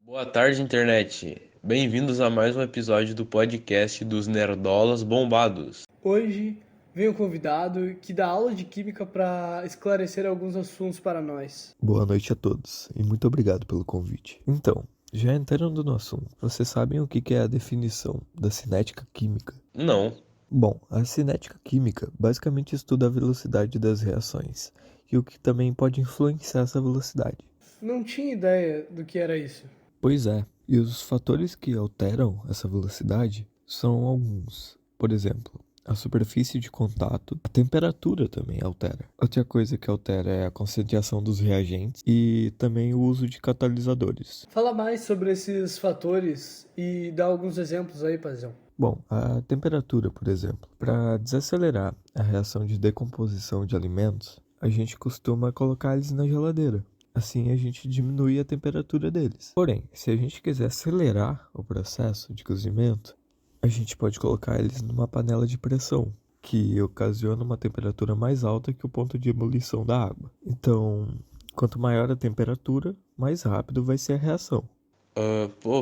Boa tarde, internet. Bem-vindos a mais um episódio do podcast dos Nerdolas Bombados. Hoje vem um convidado que dá aula de química para esclarecer alguns assuntos para nós. Boa noite a todos e muito obrigado pelo convite. Então, já entrando no assunto, vocês sabem o que é a definição da cinética química? Não. Bom, a cinética química basicamente estuda a velocidade das reações e o que também pode influenciar essa velocidade. Não tinha ideia do que era isso. Pois é, e os fatores que alteram essa velocidade são alguns. Por exemplo, a superfície de contato, a temperatura também altera. Outra coisa que altera é a concentração dos reagentes e também o uso de catalisadores. Fala mais sobre esses fatores e dá alguns exemplos aí, Pazão. Bom, a temperatura, por exemplo, para desacelerar a reação de decomposição de alimentos, a gente costuma colocar eles na geladeira. Assim a gente diminui a temperatura deles. Porém, se a gente quiser acelerar o processo de cozimento, a gente pode colocar eles numa panela de pressão, que ocasiona uma temperatura mais alta que o ponto de ebulição da água. Então, quanto maior a temperatura, mais rápido vai ser a reação.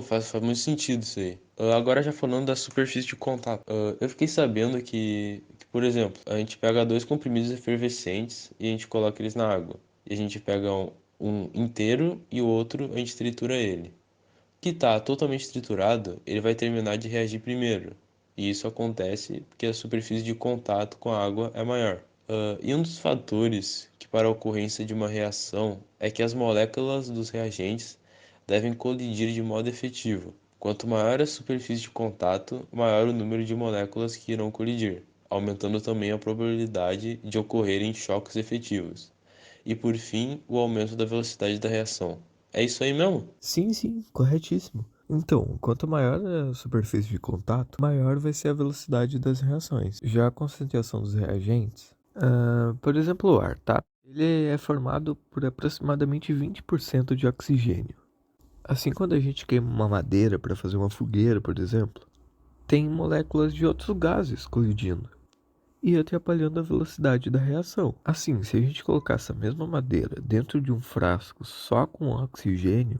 Faz muito sentido isso aí. Agora já falando da superfície de contato. Eu fiquei sabendo que, por exemplo, a gente pega dois comprimidos efervescentes e a gente coloca eles na água. E a gente pega um inteiro e o outro a gente tritura ele. Que tá totalmente triturado, ele vai terminar de reagir primeiro. E isso acontece porque a superfície de contato com a água é maior. E um dos fatores que para a ocorrência de uma reação é que as moléculas dos reagentes devem colidir de modo efetivo. Quanto maior a superfície de contato, maior o número de moléculas que irão colidir, aumentando também a probabilidade de ocorrerem choques efetivos. E por fim, o aumento da velocidade da reação. É isso aí mesmo? Sim, corretíssimo. Então, quanto maior a superfície de contato, maior vai ser a velocidade das reações. Já a concentração dos reagentes, por exemplo, o ar, tá? Ele é formado por aproximadamente 20% de oxigênio. Assim, quando a gente queima uma madeira para fazer uma fogueira, por exemplo, tem moléculas de outros gases colidindo e atrapalhando a velocidade da reação. Assim, se a gente colocar essa mesma madeira dentro de um frasco só com oxigênio,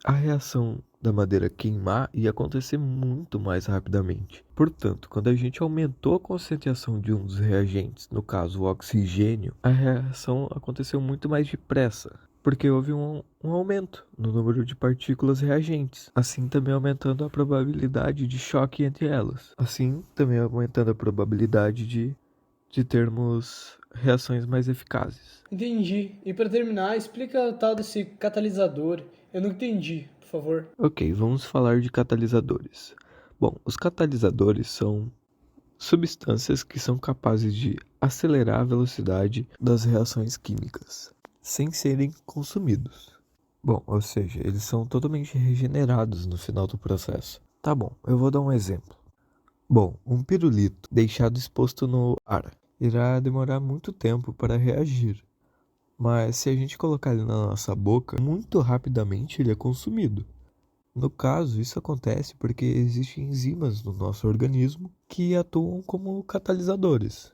a reação da madeira queimar ia acontecer muito mais rapidamente. Portanto, quando a gente aumentou a concentração de um dos reagentes, no caso o oxigênio, a reação aconteceu muito mais depressa, porque houve um aumento no número de partículas reagentes, assim também aumentando a probabilidade de choque entre elas, assim também aumentando a probabilidade de termos reações mais eficazes. Entendi. E para terminar, explica o tal desse catalisador. Eu não entendi, por favor. Ok, vamos falar de catalisadores. Bom, os catalisadores são substâncias que são capazes de acelerar a velocidade das reações químicas, sem serem consumidos. Bom, ou seja, eles são totalmente regenerados no final do processo. Tá bom, eu vou dar um exemplo. Bom, um pirulito deixado exposto no ar irá demorar muito tempo para reagir. Mas se a gente colocar ele na nossa boca, muito rapidamente ele é consumido. No caso, isso acontece porque existem enzimas no nosso organismo que atuam como catalisadores,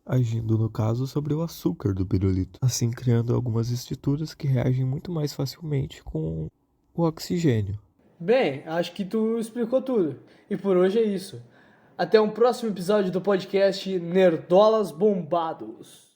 agindo no caso sobre o açúcar do pirulito, assim criando algumas estruturas que reagem muito mais facilmente com o oxigênio. Bem, acho que tu explicou tudo. E por hoje é isso. Até um próximo episódio do podcast Nerdolas Bombados.